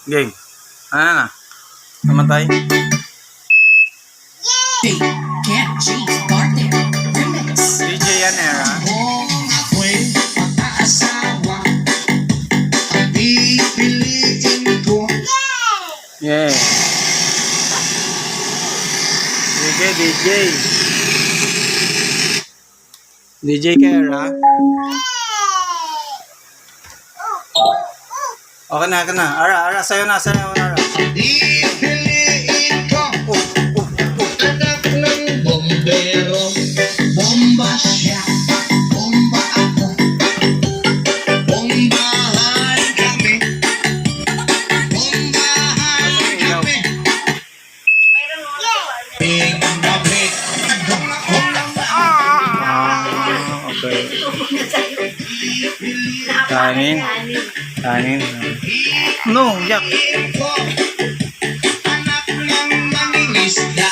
Game. Ano na? Namatay? DJ yan eh, ha? Yeah. DJ. DJ Kera. Okay na. Ara, sayo na, Ara. Pipiliin ko anak ng bombero. Bomba siya, bomba ako. Bombahan kami. Ping-gabi. Okay. Kanin. No, yak. Anak ng mangingisda.